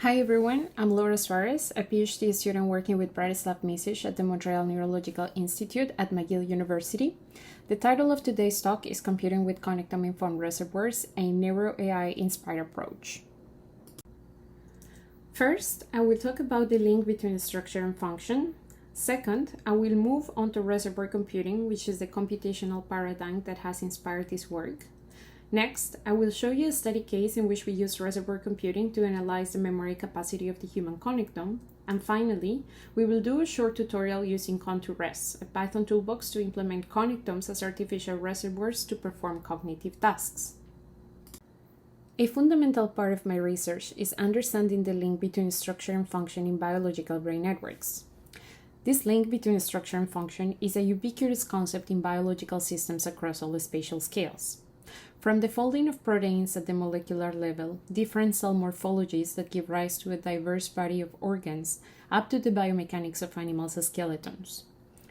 Hi everyone, I'm Laura Suárez, a PhD student working with Bratislav Misic at the Montreal Neurological Institute at McGill University. The title of today's talk is Computing with Connectome-informed Reservoirs, a Neuro-AI-inspired approach. First, I will talk about the link between structure and function. Second, I will move on to reservoir computing, which is the computational paradigm that has inspired this work. Next, I will show you a study case in which we use reservoir computing to analyze the memory capacity of the human connectome. And finally, we will do a short tutorial using Con2Res, a Python toolbox to implement connectomes as artificial reservoirs to perform cognitive tasks. A fundamental part of my research is understanding the link between structure and function in biological brain networks. This link between structure and function is a ubiquitous concept in biological systems across all spatial scales. From the folding of proteins at the molecular level, different cell morphologies that give rise to a diverse body of organs, up to the biomechanics of animals' skeletons.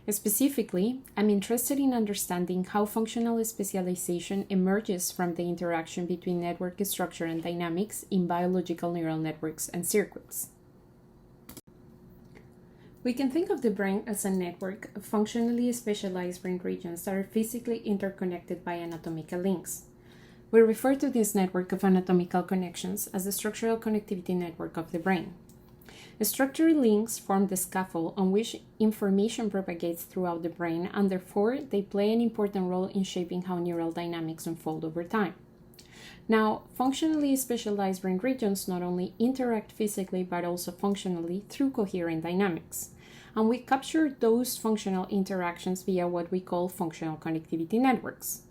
Specifically, I'm interested in understanding how functional specialization emerges from the interaction between network structure and dynamics in biological neural networks and circuits. We can think of the brain as a network of functionally specialized brain regions that are physically interconnected by anatomical links. We refer to this network of anatomical connections as the structural connectivity network of the brain. The structural links form the scaffold on which information propagates throughout the brain, and therefore they play an important role in shaping how neural dynamics unfold over time. Now, functionally specialized brain regions not only interact physically but also functionally through coherent dynamics. And we capture those functional interactions via what we call functional connectivity networks.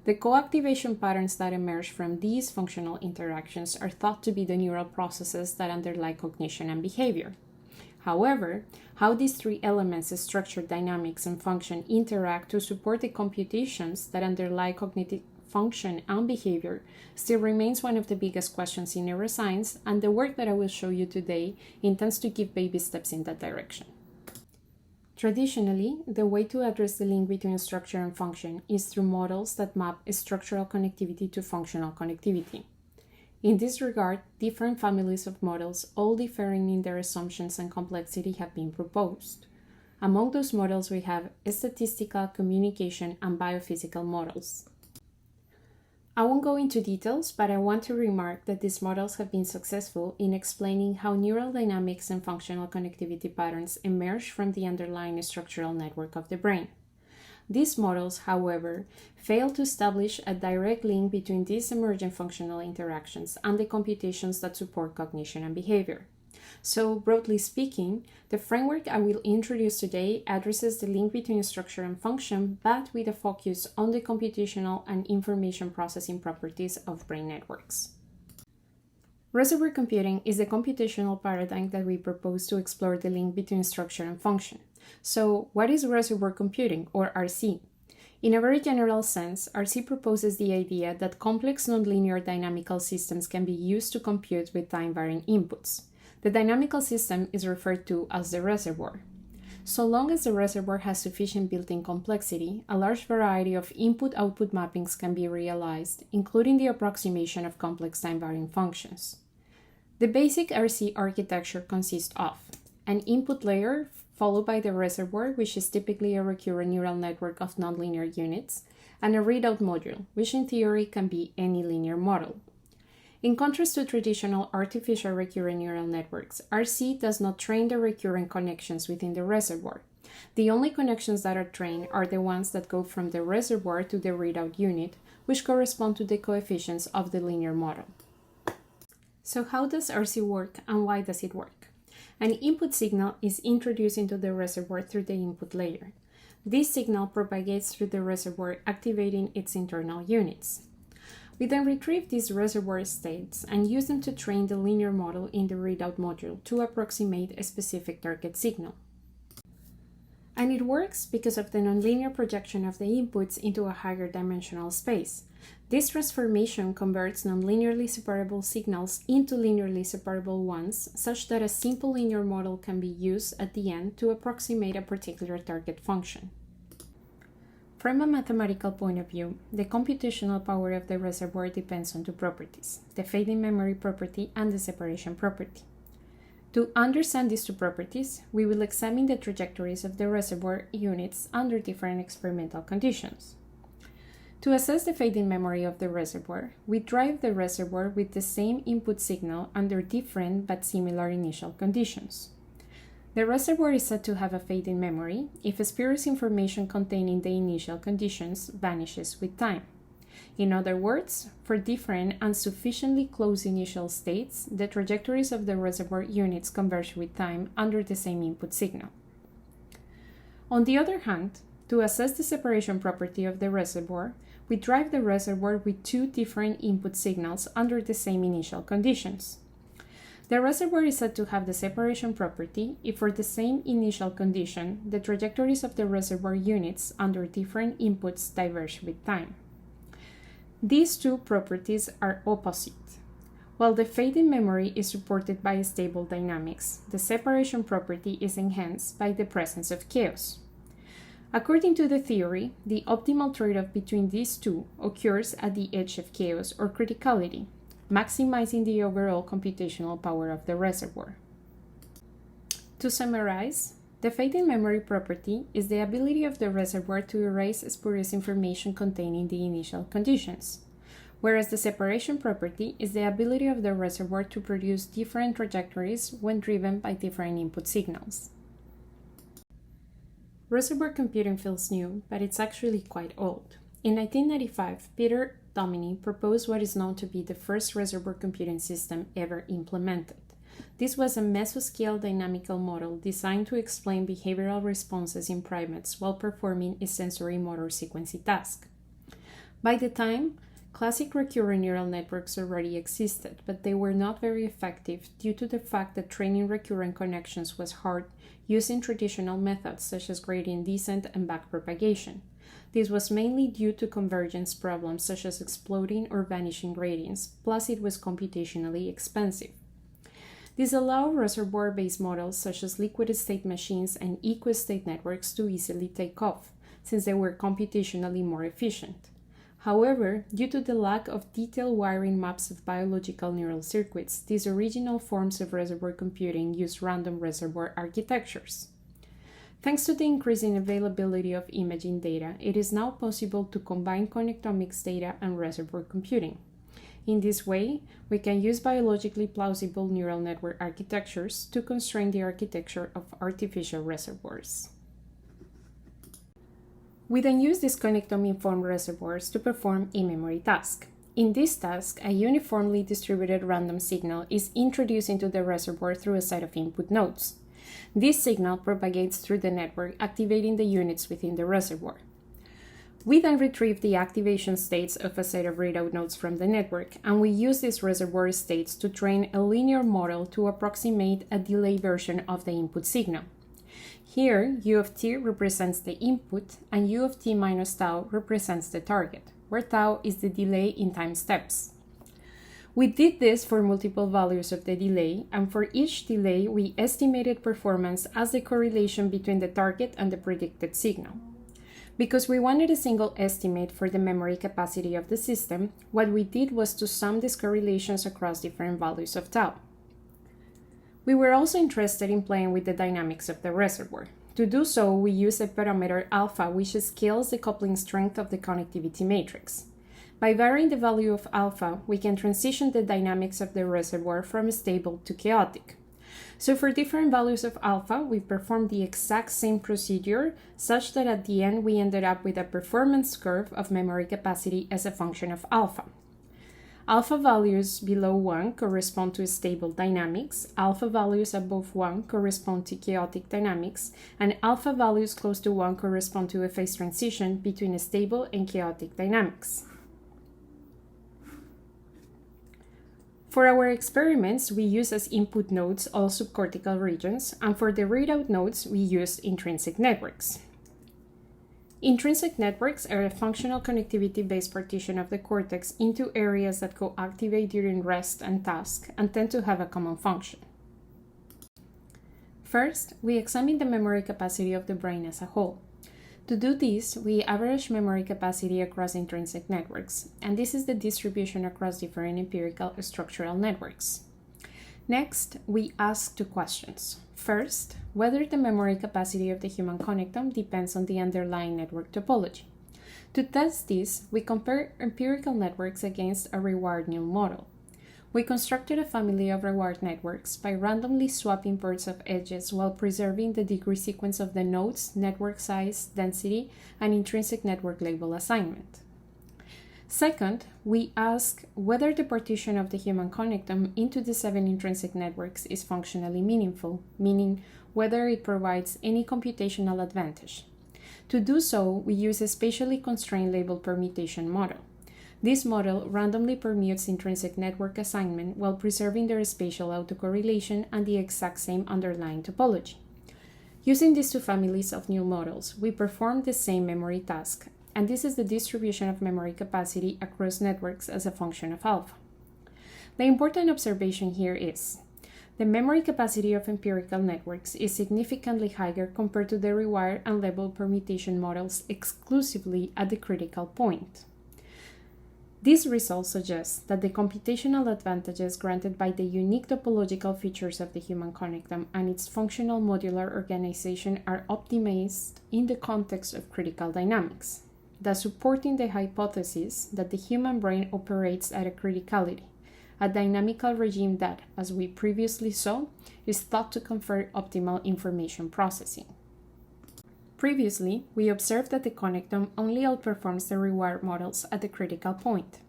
The co-activation patterns that emerge from these functional interactions are thought to be the neural processes that underlie cognition and behavior. However, how these three elements, structure, dynamics, and function, interact to support the computations that underlie cognitive function and behavior still remains one of the biggest questions in neuroscience, and the work that I will show you today intends to give baby steps in that direction. Traditionally, the way to address the link between structure and function is through models that map structural connectivity to functional connectivity. In this regard, different families of models, all differing in their assumptions and complexity, have been proposed. Among those models, we have statistical, communication, and biophysical models. I won't go into details, but I want to remark that these models have been successful in explaining how neural dynamics and functional connectivity patterns emerge from the underlying structural network of the brain. These models, however, fail to establish a direct link between these emergent functional interactions and the computations that support cognition and behavior. So, broadly speaking, the framework I will introduce today addresses the link between structure and function, but with a focus on the computational and information processing properties of brain networks. Reservoir computing is the computational paradigm that we propose to explore the link between structure and function. So, what is reservoir computing, or RC? In a very general sense, RC proposes the idea that complex nonlinear dynamical systems can be used to compute with time-varying inputs. The dynamical system is referred to as the reservoir. So long as the reservoir has sufficient built-in complexity, a large variety of input-output mappings can be realized, including the approximation of complex time-varying functions. The basic RC architecture consists of an input layer followed by the reservoir, which is typically a recurrent neural network of nonlinear units, and a readout module, which in theory can be any linear model. In contrast to traditional artificial recurrent neural networks, RC does not train the recurrent connections within the reservoir. The only connections that are trained are the ones that go from the reservoir to the readout unit, which correspond to the coefficients of the linear model. So how does RC work, and why does it work? An input signal is introduced into the reservoir through the input layer. This signal propagates through the reservoir, activating its internal units. We then retrieve these reservoir states and use them to train the linear model in the readout module to approximate a specific target signal. And it works because of the nonlinear projection of the inputs into a higher dimensional space. This transformation converts nonlinearly separable signals into linearly separable ones, such that a simple linear model can be used at the end to approximate a particular target function. From a mathematical point of view, the computational power of the reservoir depends on two properties, the fading memory property and the separation property. To understand these two properties, we will examine the trajectories of the reservoir units under different experimental conditions. To assess the fading memory of the reservoir, we drive the reservoir with the same input signal under different but similar initial conditions. The reservoir is said to have a fading memory if spurious information contained in the initial conditions vanishes with time. In other words, for different and sufficiently close initial states, the trajectories of the reservoir units converge with time under the same input signal. On the other hand, to assess the separation property of the reservoir, we drive the reservoir with two different input signals under the same initial conditions. The reservoir is said to have the separation property if for the same initial condition, the trajectories of the reservoir units under different inputs diverge with time. These two properties are opposite. While the fading memory is supported by stable dynamics, the separation property is enhanced by the presence of chaos. According to the theory, the optimal trade-off between these two occurs at the edge of chaos or criticality, maximizing the overall computational power of the reservoir. To summarize, the fading memory property is the ability of the reservoir to erase spurious information contained in the initial conditions, whereas the separation property is the ability of the reservoir to produce different trajectories when driven by different input signals. Reservoir computing feels new, but it's actually quite old. In 1995, Peter Dominy proposed what is known to be the first reservoir computing system ever implemented. This was a mesoscale dynamical model designed to explain behavioral responses in primates while performing a sensory motor sequencing task. By the time, classic recurrent neural networks already existed, but they were not very effective due to the fact that training recurrent connections was hard using traditional methods such as gradient descent and backpropagation. This was mainly due to convergence problems such as exploding or vanishing gradients, plus it was computationally expensive. This allowed reservoir-based models such as liquid-state machines and equi-state networks to easily take off, since they were computationally more efficient. However, due to the lack of detailed wiring maps of biological neural circuits, these original forms of reservoir computing used random reservoir architectures. Thanks to the increasing availability of imaging data, it is now possible to combine connectomics data and reservoir computing. In this way, we can use biologically plausible neural network architectures to constrain the architecture of artificial reservoirs. We then use these connectome-informed reservoirs to perform a memory task. In this task, a uniformly distributed random signal is introduced into the reservoir through a set of input nodes. This signal propagates through the network, activating the units within the reservoir. We then retrieve the activation states of a set of readout nodes from the network, and we use these reservoir states to train a linear model to approximate a delay version of the input signal. Here, U of t represents the input, and U of t minus tau represents the target, where tau is the delay in time steps. We did this for multiple values of the delay, and for each delay, we estimated performance as the correlation between the target and the predicted signal. Because we wanted a single estimate for the memory capacity of the system, what we did was to sum these correlations across different values of tau. We were also interested in playing with the dynamics of the reservoir. To do so, we used a parameter alpha, which scales the coupling strength of the connectivity matrix. By varying the value of alpha, we can transition the dynamics of the reservoir from stable to chaotic. So for different values of alpha, we performed the exact same procedure, such that at the end we ended up with a performance curve of memory capacity as a function of alpha. Alpha values below 1 correspond to stable dynamics, alpha values above 1 correspond to chaotic dynamics, and alpha values close to 1 correspond to a phase transition between stable and chaotic dynamics. For our experiments, we use as input nodes all subcortical regions, and for the readout nodes, we use intrinsic networks. Intrinsic networks are a functional connectivity-based partition of the cortex into areas that co-activate during rest and task and tend to have a common function. First, we examine the memory capacity of the brain as a whole. To do this, we average memory capacity across intrinsic networks, and this is the distribution across different empirical structural networks. Next, we ask two questions. First, whether the memory capacity of the human connectome depends on the underlying network topology. To test this, we compare empirical networks against a reward neural model. We constructed a family of reward networks by randomly swapping pairs of edges while preserving the degree sequence of the nodes, network size, density, and intrinsic network label assignment. Second, we ask whether the partition of the human connectome into the 7 intrinsic networks is functionally meaningful, meaning whether it provides any computational advantage. To do so, we use a spatially constrained label permutation model. This model randomly permutes intrinsic network assignment while preserving their spatial autocorrelation and the exact same underlying topology. Using these two families of neural models, we perform the same memory task, and this is the distribution of memory capacity across networks as a function of alpha. The important observation here is the memory capacity of empirical networks is significantly higher compared to the reward and label permutation models exclusively at the critical point. These results suggest that the computational advantages granted by the unique topological features of the human connectome and its functional modular organization are optimized in the context of critical dynamics, thus supporting the hypothesis that the human brain operates at a criticality, a dynamical regime that, as we previously saw, is thought to confer optimal information processing. Previously, we observed that the connectome only outperforms the reward models at the critical point.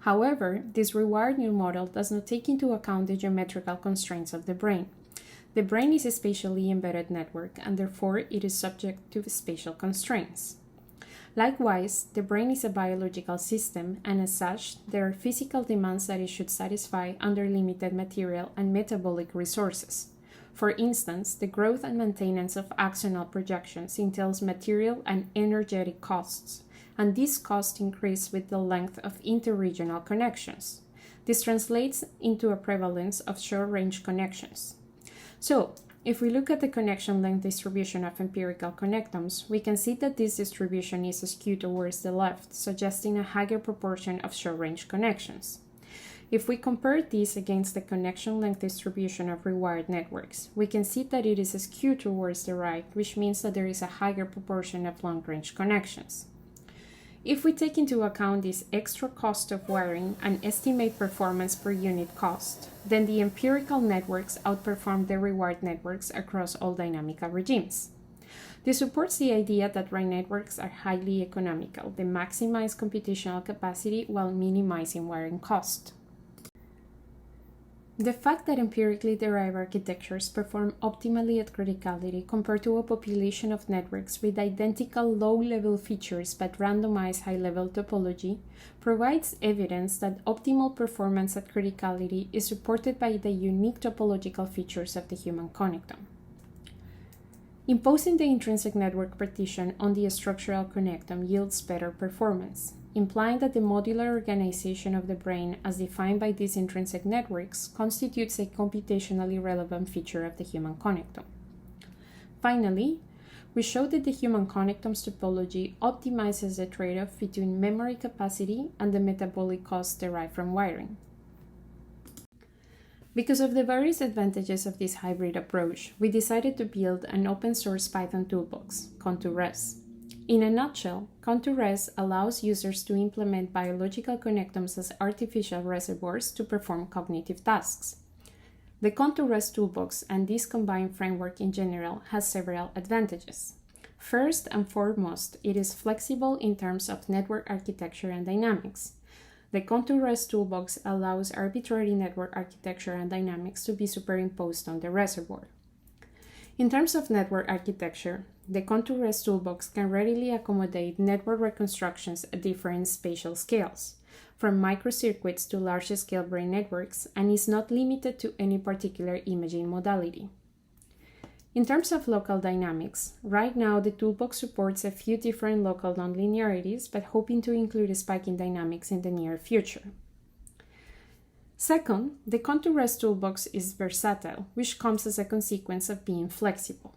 However, this reward neural model does not take into account the geometrical constraints of the brain. The brain is a spatially embedded network, and therefore it is subject to spatial constraints. Likewise, the brain is a biological system, and as such, there are physical demands that it should satisfy under limited material and metabolic resources. For instance, the growth and maintenance of axonal projections entails material and energetic costs, and these costs increase with the length of interregional connections. This translates into a prevalence of short-range connections. So, if we look at the connection length distribution of empirical connectomes, we can see that this distribution is skewed towards the left, suggesting a higher proportion of short-range connections. If we compare this against the connection length distribution of reward networks, we can see that it is skewed towards the right, which means that there is a higher proportion of long-range connections. If we take into account this extra cost of wiring and estimate performance per unit cost, then the empirical networks outperform the reward networks across all dynamical regimes. This supports the idea that RAI networks are highly economical. They maximize computational capacity while minimizing wiring cost. The fact that empirically derived architectures perform optimally at criticality compared to a population of networks with identical low-level features but randomized high-level topology provides evidence that optimal performance at criticality is supported by the unique topological features of the human connectome. Imposing the intrinsic network partition on the structural connectome yields better performance, implying that the modular organization of the brain as defined by these intrinsic networks constitutes a computationally relevant feature of the human connectome. Finally, we show that the human connectome's topology optimizes the trade-off between memory capacity and the metabolic costs derived from wiring. Because of the various advantages of this hybrid approach, we decided to build an open-source Python toolbox, Contour-Res. In a nutshell, Contour-Res allows users to implement biological connectomes as artificial reservoirs to perform cognitive tasks. The Contour-Res toolbox and this combined framework in general has several advantages. First and foremost, it is flexible in terms of network architecture and dynamics. The Contour-Res toolbox allows arbitrary network architecture and dynamics to be superimposed on the reservoir. In terms of network architecture, the Contour-Res toolbox can readily accommodate network reconstructions at different spatial scales, from microcircuits to large-scale brain networks, and is not limited to any particular imaging modality. In terms of local dynamics, right now the toolbox supports a few different local nonlinearities, but hoping to include spiking dynamics in the near future. Second, the Contour-Res toolbox is versatile, which comes as a consequence of being flexible.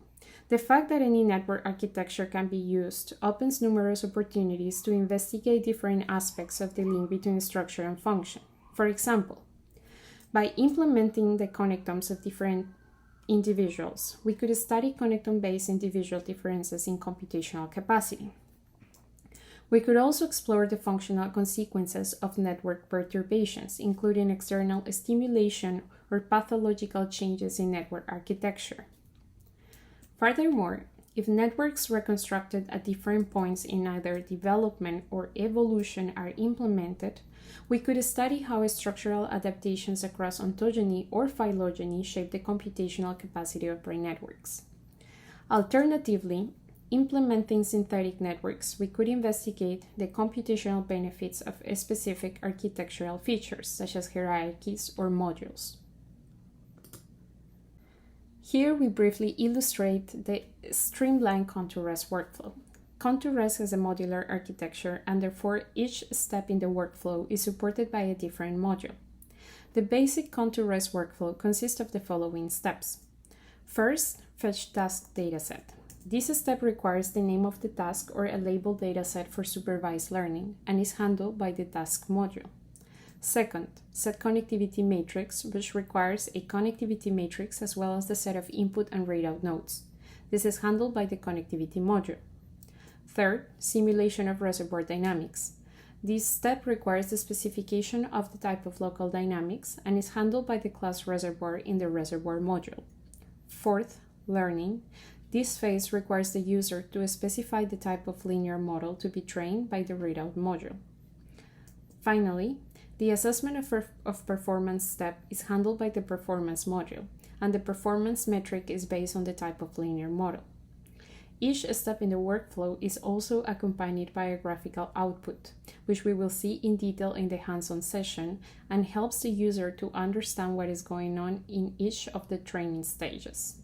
The fact that any network architecture can be used opens numerous opportunities to investigate different aspects of the link between structure and function. For example, By implementing the connectomes of different individuals, we could study connectome-based individual differences in computational capacity. We could also explore the functional consequences of network perturbations, including external stimulation or pathological changes in network architecture. Furthermore, if networks reconstructed at different points in either development or evolution are implemented, we could study how structural adaptations across ontogeny or phylogeny shape the computational capacity of brain networks. Alternatively, implementing synthetic networks, we could investigate the computational benefits of specific architectural features, such as hierarchies or modules. Here we briefly illustrate the streamlined ContourRes workflow. ContourRes has a modular architecture, and therefore each step in the workflow is supported by a different module. The basic ContourRes workflow consists of the following steps. First, fetch task dataset. This step requires the name of the task or a labeled dataset for supervised learning and is handled by the task module. Second, set connectivity matrix, which requires a connectivity matrix as well as the set of input and readout nodes. This is handled by the connectivity module. Third, simulation of reservoir dynamics. This step requires the specification of the type of local dynamics and is handled by the class reservoir in the reservoir module. Fourth, learning. This phase requires the user to specify the type of linear model to be trained by the readout module. Finally, the assessment of performance step is handled by the performance module, and the performance metric is based on the type of linear model. Each step in the workflow is also accompanied by a graphical output, which we will see in detail in the hands-on session and helps the user to understand what is going on in each of the training stages.